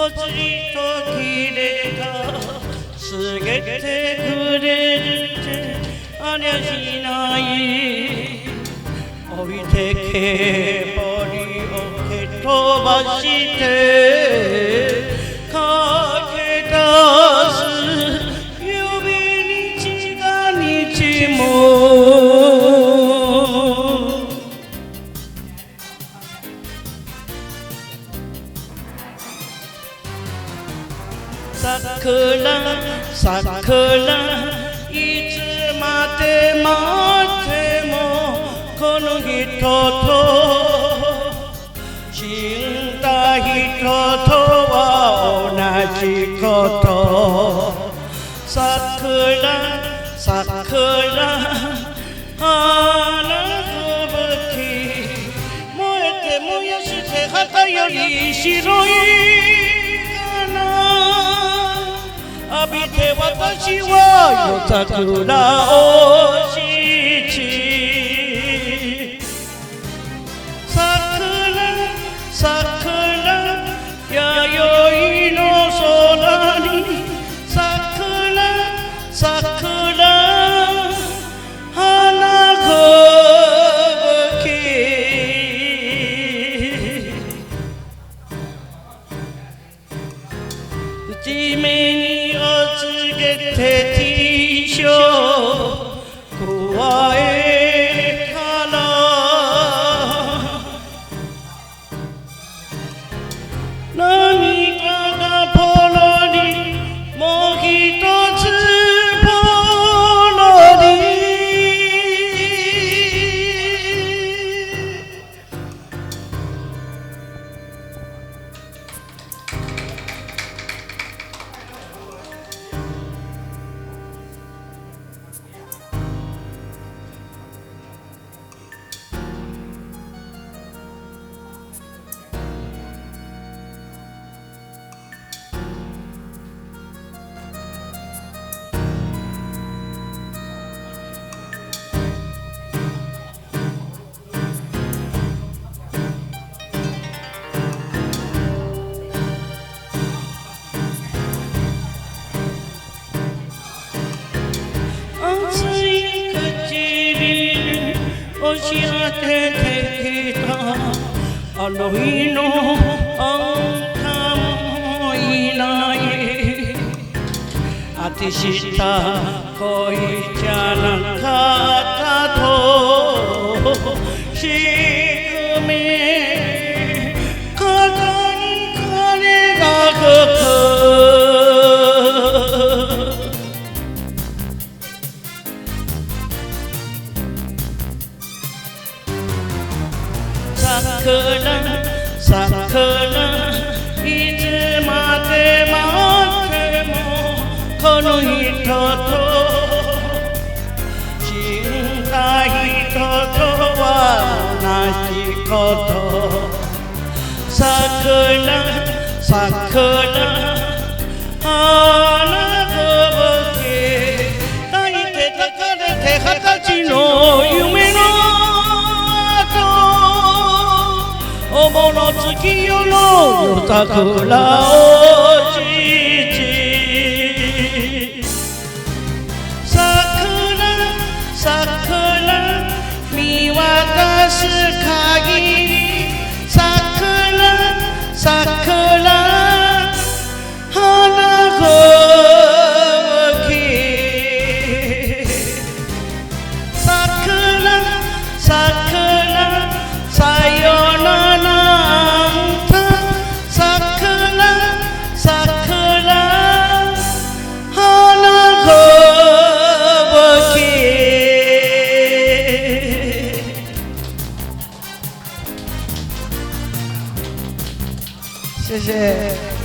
ぽつりと切れた告げてくれるってありゃしない置いてけぼりを蹴飛ばして駆け出す指日が日も桜いつまで待ってもこの人と死んだ人とは同じこと桜花吹雪燃えて燃やして旗より白い浴びて私は夜桜を知ち桜弥生の空に桜花吹雪内目につけて T ショー加えたら涙がポロリもう一つポロリ熱い唇押し当ててきたあの日のあんたもいないあてした恋じゃなかったとしくめ肩に金がかく桜いつまで待ってもこの人と死んだ人とは同じこと桜花吹雪抱いて抱かれて二十歳の夢のおぼろ月夜の夜桜を知ち桜見渡す限り桜花吹雪桜さよなら谢谢。